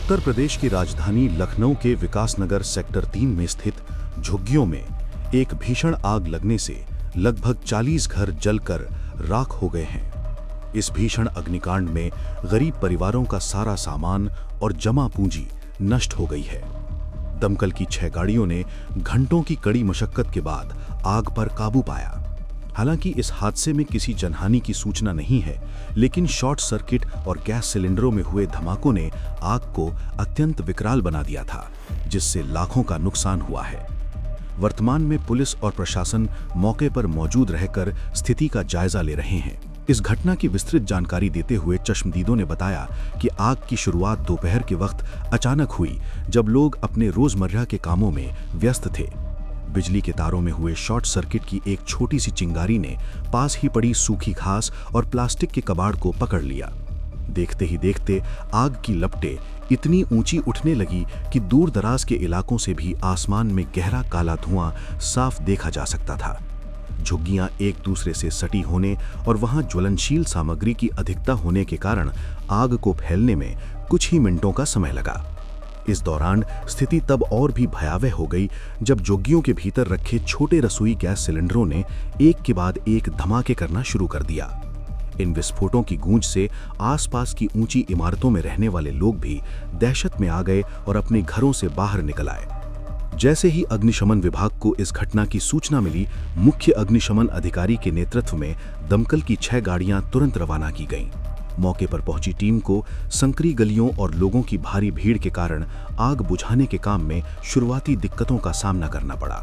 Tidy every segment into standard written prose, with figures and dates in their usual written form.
उत्तर प्रदेश की राजधानी लखनऊ के विकासनगर सेक्टर 3 में स्थित झुग्गियों में एक भीषण आग लगने से लगभग 40 घर जलकर राख हो गए हैं। इस भीषण अग्निकांड में गरीब परिवारों का सारा सामान और जमा पूंजी नष्ट हो गई है। दमकल की 6 गाड़ियों ने घंटों की कड़ी मशक्कत के बाद आग पर काबू पाया। हालांकि इस हादसे में किसी जनहानि की सूचना नहीं है, लेकिन शॉर्ट सर्किट और गैस सिलेंडरों में हुए धमाकों ने आग को अत्यंत विकराल बना दिया था, जिससे लाखों का नुकसान हुआ है। वर्तमान में पुलिस और प्रशासन मौके पर मौजूद रहकर स्थिति का जायजा ले रहे हैं। इस घटना की विस्तृत जानकारी देते हुए चश्मदीदों ने बताया कि आग की शुरुआत दोपहर के वक्त अचानक हुई, जब लोग अपने रोजमर्रा के कामों में व्यस्त थे। बिजली के तारों में हुए शॉर्ट सर्किट की एक छोटी सी चिंगारी ने पास ही पड़ी सूखी घास और प्लास्टिक के कबाड़ को पकड़ लिया। देखते ही देखते आग की लपटें इतनी ऊंची उठने लगी कि दूर दराज के इलाकों से भी आसमान में गहरा काला धुआं साफ देखा जा सकता था। झुग्गियां एक दूसरे से सटी होने और वहां ज्वलनशील सामग्री की अधिकता होने के कारण आग को फैलने में कुछ ही मिनटों का समय लगा। इस दौरान स्थिति तब और भी भयावह हो गई जब झुग्गियों के भीतर रखे छोटे रसोई गैस सिलेंडरों ने एक के बाद एक धमाके करना शुरू कर दिया। इन विस्फोटों की गूंज से आसपास की ऊंची इमारतों में रहने वाले लोग भी दहशत में आ गए और अपने घरों से बाहर निकल आए। जैसे ही अग्निशमन विभाग को इस घटना की सूचना मिली, मुख्य अग्निशमन अधिकारी के नेतृत्व में दमकल की 6 गाड़ियां तुरंत रवाना की गईं। मौके पर पहुंची टीम को संकरी गलियों और लोगों की भारी भीड़ के कारण आग बुझाने के काम में शुरुआती दिक्कतों का सामना करना पड़ा।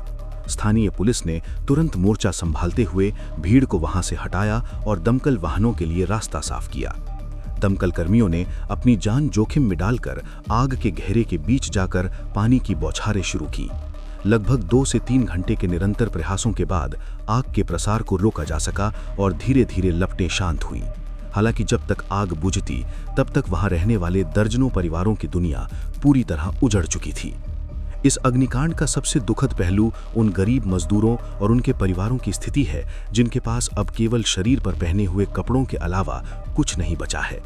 स्थानीय पुलिस ने तुरंत मोर्चा संभालते हुए भीड़ को वहां से हटाया और दमकल वाहनों के लिए रास्ता साफ किया। दमकल कर्मियों ने अपनी जान जोखिम में डालकर आग के घेरे के बीच जाकर पानी की बौछारें शुरू की। लगभग 2 से 3 घंटे के निरंतर प्रयासों के बाद आग के प्रसार को रोका जा सका और धीरे धीरे लपटें शांत हुई। हालांकि जब तक आग बुझती तब तक वहां रहने वाले दर्जनों परिवारों की दुनिया पूरी तरह उजड़ चुकी थी। इस अग्निकांड का सबसे दुखद पहलू उन गरीब मजदूरों और उनके परिवारों की स्थिति है, जिनके पास अब केवल शरीर पर पहने हुए कपड़ों के अलावा कुछ नहीं बचा है।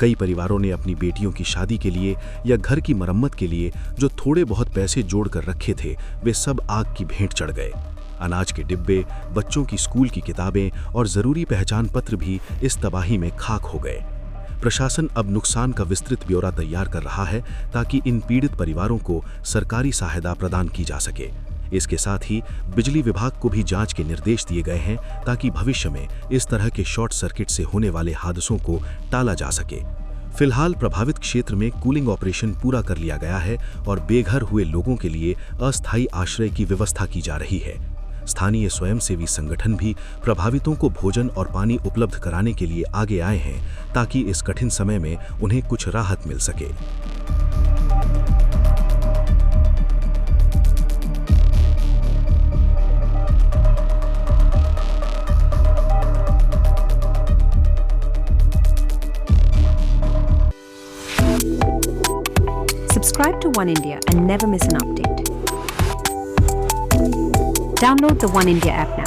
कई परिवारों ने अपनी बेटियों की शादी के लिए या घर की मरम्मत के लिए जो थोड़े बहुत पैसे जोड़कर रखे थे, वे सब आग की भेंट चढ़ गए। अनाज के डिब्बे, बच्चों की स्कूल की किताबें और जरूरी पहचान पत्र भी इस तबाही में खाक हो गए। प्रशासन अब नुकसान का विस्तृत ब्यौरा तैयार कर रहा है ताकि इन पीड़ित परिवारों को सरकारी सहायता प्रदान की जा सके। इसके साथ ही बिजली विभाग को भी जांच के निर्देश दिए गए हैं ताकि भविष्य में इस तरह के शॉर्ट सर्किट से होने वाले हादसों को टाला जा सके। फिलहाल प्रभावित क्षेत्र में कूलिंग ऑपरेशन पूरा कर लिया गया है और बेघर हुए लोगों के लिए अस्थायी आश्रय की व्यवस्था की जा रही है। स्थानीय स्वयंसेवी संगठन भी प्रभावितों को भोजन और पानी उपलब्ध कराने के लिए आगे आए हैं ताकि इस कठिन समय में उन्हें कुछ राहत मिल सके। Subscribe to One India and never miss an update. Download the One India app